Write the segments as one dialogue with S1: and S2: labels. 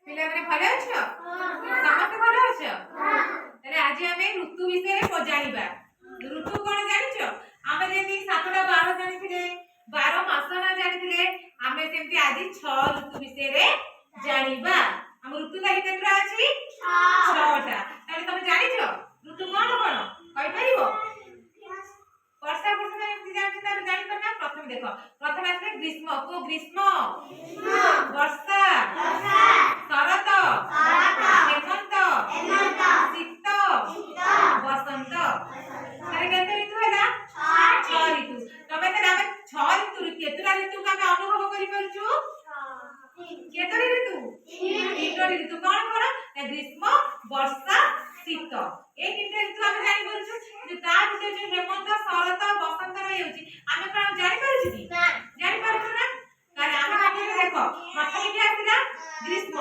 S1: पिला माने भलो अछो समस्त भलो अछो तले आज आमे ऋतु विषय रे जानिबा ऋतु कोन जानिछो आमे जेति 7टा 12 जानिथिले 12 मास ना जानिथिले आमे सेमति आज 6 ऋतु विषय रे जानिबा हम ऋतु ताई केतरा अछि 6टा तले तमे जानिछो ऋतु कोन कोन कहि परिबो वर्षा वर्षा एमति जानि तार जानि पना प्रथम देखो प्रथम आसे ग्रीष्म को ग्रीष्म वर्षा शरत हेमंत शीत बसंत तारे केते ऋतु हैला 6 ऋतु तबे त आमे 6 ऋतु केतरा ऋतु का आमे अनुभव करि परछु केतरा ऋतु 3 ऋतु कोन कोन ग्रीष्म वर्षा शीत ए तीनटा ऋतु आमे जानि परछु जे ता भितर जे हेमंत शरत बसंत रहि होछि आमे कोन जानि परछु कि जानि परछु ना कारण आमे काटे देखो प्रथम कि आसिला ग्रीष्म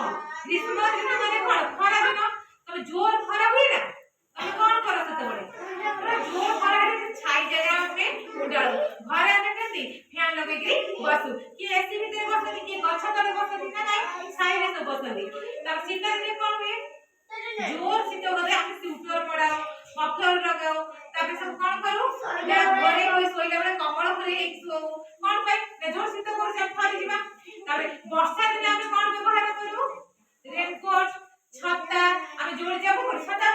S1: ग्रीष्म दिन माने कोन खरा दिन तबे जोर खरा हुई ना तबे कोन करो सते बळे पूरा जोर खरा रे छाई जगह में उडाल घरे आमे केति फैन लगे कि बसु कि एसी भीतर बसति कि गछ तले बसति ना नाही छाई रे सब बसति तब शीत दिन कोन हुए जोर शीत होले आमे स्वेटर पडाओ मफलर लगाओ तबे सब कोन करू घरे होई सोइला बळे कमल घरे एक सो कोन पाई जोर शीत कर से फरी जिबा तबे वर्षा दिन आमे कोन व्यवहार करू रेनकोट छता आमे जोर जाबो छता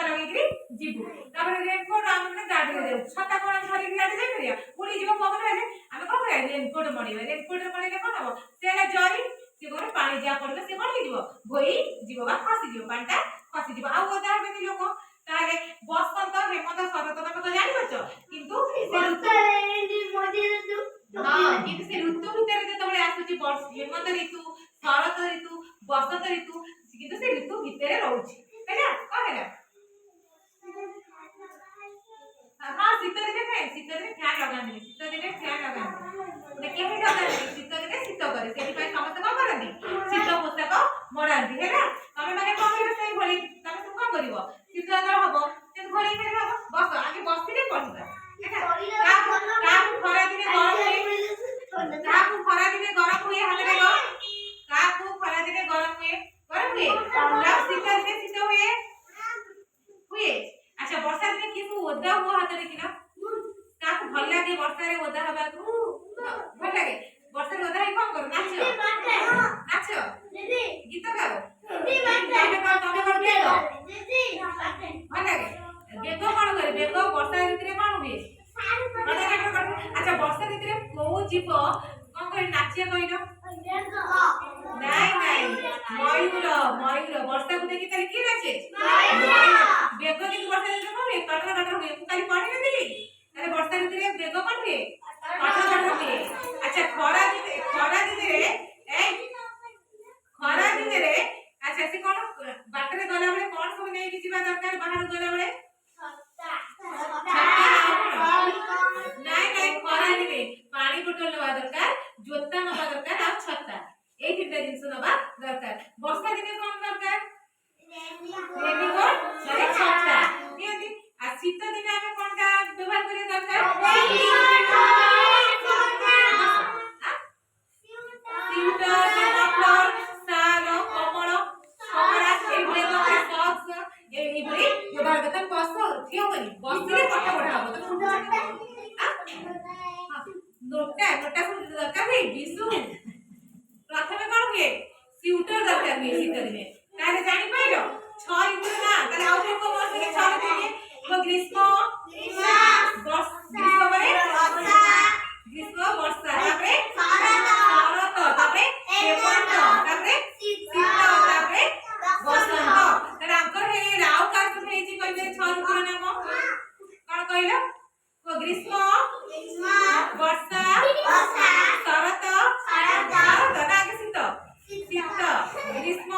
S1: लगे कि जिबु तबे रेनकोट आमे गाडी रे जाऊ छता कोन धरि गाडी जाई करिया पुरी जिबो पवन रे आमे कोन करिया रेनकोट मडिबा रेनकोट रे मडिले कोन हबो सेला जरी से गोरे पानी जा पड़ले से कोन जिवो भई जिवो बा खसी जिवो पानीटा खसी जिवो आ ओदा हेति लोक तारे बसंत हेमंत शरत तमे तो जानि परछो किंतु से ऋतु हां किंतु से ऋतु भितर जे तबले आसुची वर्ष हेमंत ऋतु शरत ऋतु बसंत ऋतु किंतु से ऋतु भितर रहउची हैला का हैला हां शीत दिन फैन लगानी शीत दिन फैन लगानी ने केहि लगानी शीत दिन शीत करे सेति पय समस्त का करनी शीत पोशाक मरांती हैला तमे माने कोन करे सेई भली तमे तो कोन करिवो शीत दिन हबो ते घोड़ी फेर हबो बस आगे बसिले पड़िबा हैला का खरा दिने गरम हुए का खरा दिने गरम हुए हाथ रे गो का खरा दिने गरम हुए का शीत दिने शीत हुए अच्छा वर्षा दिने कि ओदा हो हाथ रे किना का भल लागे वर्षा रे ओदा हबा को भल लागे वर्षा रे ओदा है कोन करू नाच दीदी गीत गाओ दीदी तमे कोन गाओ दीदी भल लागे बेगो कोन करे बेगो वर्षा ऋतु रे कोन हुए अच्छा वर्षा ऋतु रे को जीव कोन करे नाचिया कहिलो नहीं मयूर वर्षा को देखि ताली की नाचे बेगो दिन वर्षा ऋतु कोन हुए कटरा कटरा हुए मु काली पढि नथिली अरे वर्षा ऋतु रे बेगो कोन हुए कटरा कटरा हुए अच्छा खरा दिन रे खरा दिन रे अच्छा से कोन बाटरे गला बळे कोन सब नै कि जिबा दरकार बाहर गला बळे नहीं खरा दिने पानी बोतल नवा दरकार जोता नवा दरकार आ छत्ता ए तीनटा जिंस नवा दरकार वर्षा दिने कोन दरकार रेनकोट सरे छत्ता नियंती आ शीत दिने आमे कोनटा व्यवहार करे दरकार नोटा को दरकार है बिसु प्रथमे कोन हुए स्वेटर दरकार हुए शीत दिने तारे जानि पाइलो 6 ऋतु ना तारे आउ को वर्ष के 6 ऋतु के तो ग्रीष्म वर्षा तापरे शरत तापरे हेमंत तापरे शीत तापरे बसंत तारे अंकर हे राव का हेची कहिबे 6 ऋतु नाम कोन कहिलो को ग्रीष्म वर्षा शरत नागे शीत ग्रीष्म